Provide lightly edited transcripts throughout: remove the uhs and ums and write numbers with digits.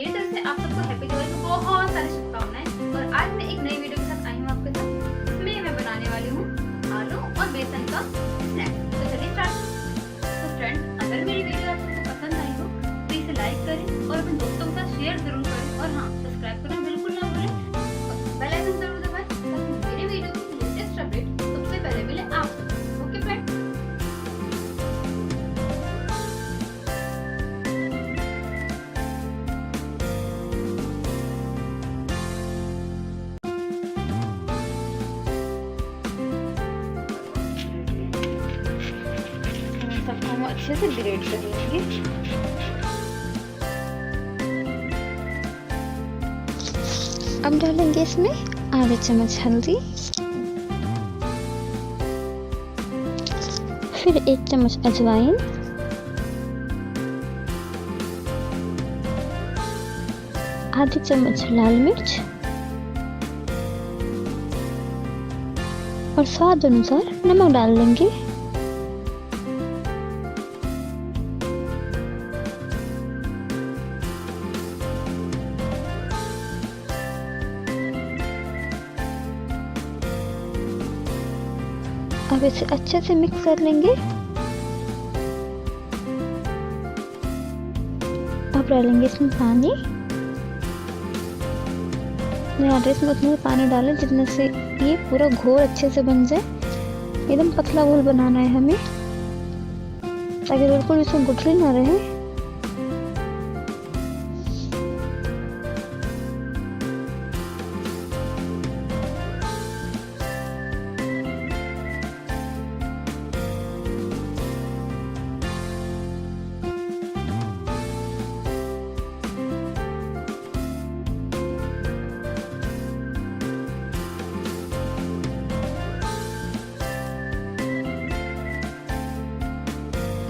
मेरी तरफ से आप सबको हैप्पी दिवाली की बहुत सारी शुभकामनाएं। और आज मैं एक नई वीडियो के साथ आई हूँ आपके साथ। इसमें मैं बनाने वाली हूँ आलू और बेसन का स्नैक। तो चलिए स्टार्ट। तो फ्रेंड्स, अगर मेरी वीडियो आप सबको पसंद आई हो तो इसे लाइक करें और अपने दोस्तों के साथ शेयर जरूर करें। और हाँ, सब्सक्राइब करना बिल्कुल ना भूलें और बेल आइकन जरूर दबाएं ताकि मेरी वीडियो की लेटेस्ट अपडेट सबसे पहले मिले आप सबको। Okay friends. सबको हम अच्छे से ग्रेट कर लेंगे। अब डालेंगे इसमें आधा चम्मच हल्दी, फिर 1 चम्मच अजवाइन, आधी चम्मच लाल मिर्च और स्वाद अनुसार नमक डाल देंगे। अब इसे अच्छे से मिक्स कर लेंगे। अब डालेंगे इसमें पानी। इसमें उतना पानी डालें जितने से ये पूरा घोल अच्छे से बन जाए। एकदम पतला घोल बनाना है हमें ताकि बिल्कुल इसमें गुठली ना रहे।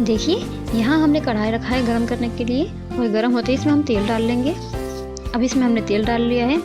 देखिए, यहाँ हमने कढ़ाई रखा है गरम करने के लिए और गरम होते ही इसमें हम तेल डाल लेंगे। अब इसमें हमने तेल डाल लिया है।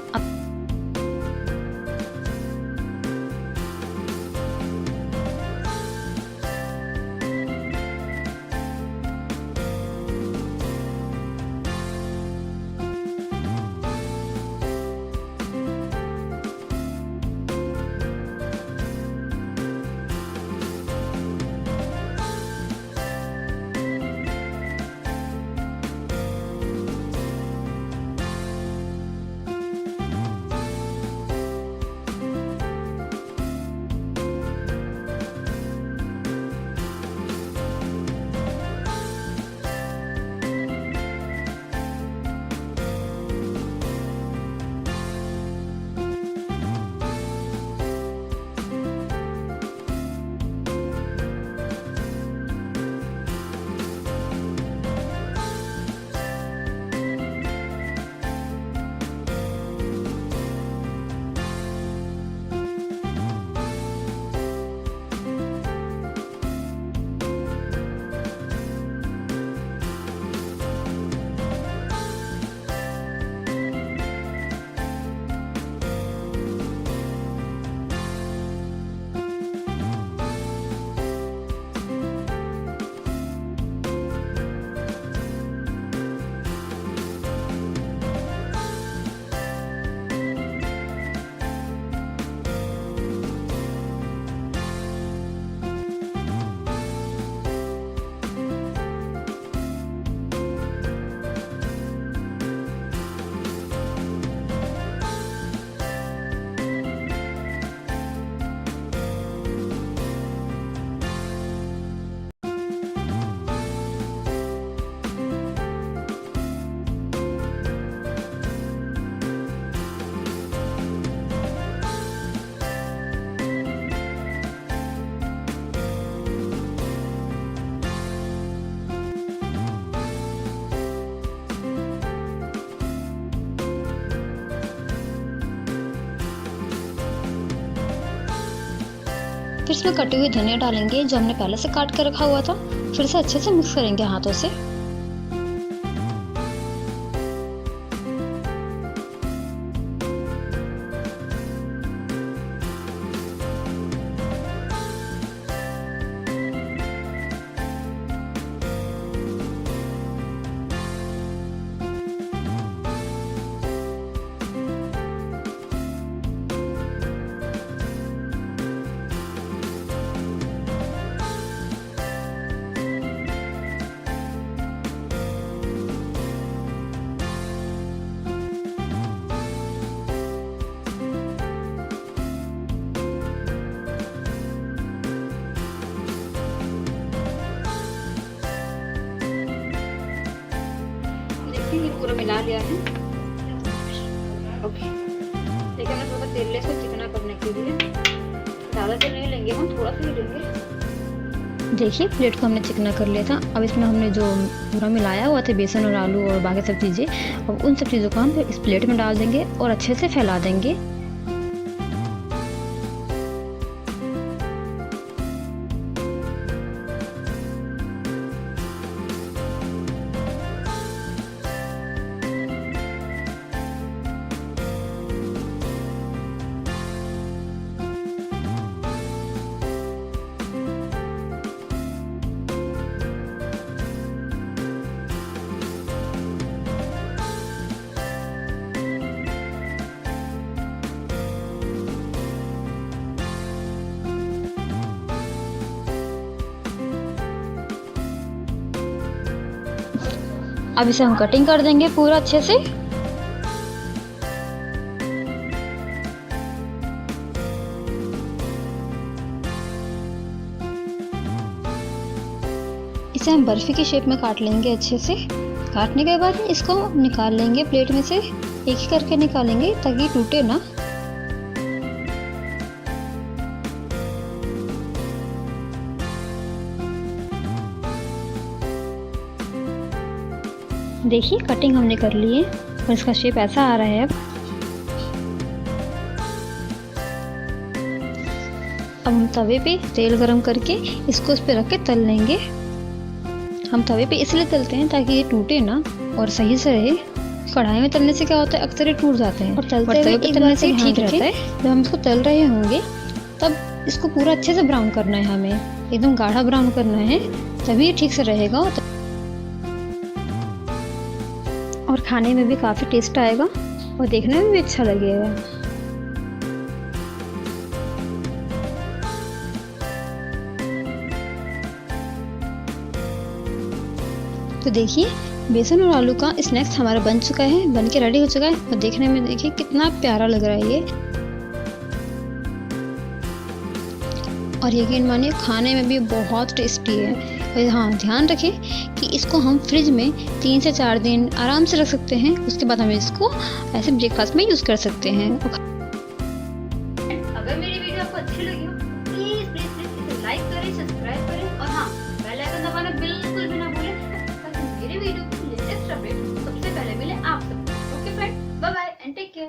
फिर इसमें कटी हुई धनिया डालेंगे जो हमने पहले से काट कर रखा हुआ था। फिर से अच्छे से मिक्स करेंगे हाथों से। बना लिया है। ओके, देखिए हमने थोड़ा सा तेल ले इसको चिकना करने के लिए, ज़्यादा तेल नहीं लेंगे, हम थोड़ा सा ही लेंगे। देखिए प्लेट को हमने चिकना कर लिया था। अब इसमें हमने जो पूरा मिलाया हुआ था बेसन और आलू और बाकी सब चीज़ें, अब उन सब चीज़ों को हम इस प्लेट में डाल देंगे और अच्छे से फैला देंगे। अब इसे हम कटिंग कर देंगे पूरा अच्छे से। इसे हम बर्फी की शेप में काट लेंगे अच्छे से। काटने के बाद इसको निकाल लेंगे प्लेट में से, एक ही करके निकालेंगे ताकि टूटे ना। देखिए कटिंग हमने कर ली है और इसका शेप ऐसा आ रहा है। अब हम तवे पे तेल गरम करके इसको उस पे रख के तल लेंगे। हम तवे पे इसलिए तलते हैं ताकि ये टूटे ना और सही से रहे। कढ़ाई में तलने से क्या होता है, अक्सर ये टूट जाते हैं, और तवे पे तलने से ठीक रहता है। जब हम इसको तल रहे होंगे तब इसको पूरा अच्छे से ब्राउन करना है, हमें एकदम गाढ़ा ब्राउन करना है, तभी ये ठीक से रहेगा और खाने में भी काफ़ी टेस्ट आएगा और देखने में भी अच्छा लगेगा। तो देखिए बेसन और आलू का स्नैक्स हमारा बन चुका है, बन के रेडी हो चुका है और देखने में देखिए कितना प्यारा लग रहा है ये। और यकीन मानिए खाने में भी बहुत टेस्टी है। और हाँ, ध्यान रखें कि इसको हम फ्रिज में 3 से 4 दिन आराम से रख सकते हैं। उसके बाद हम इसको ऐसे ब्रेकफास्ट में यूज़ कर सकते हैं। अगर मेरी वीडियो आपको अच्छी लगी हो प्लीज प्लीज प्लीज इसे लाइक करें, सब्सक्राइब करें और हाँ, बेल आइकन दबाना बिल्कुल भी ना भूलें ताकि मेरी वीडियो की लेटेस्ट अपडेट सबसे पहले मिले आप सबको। Okay friend, bye bye and take care.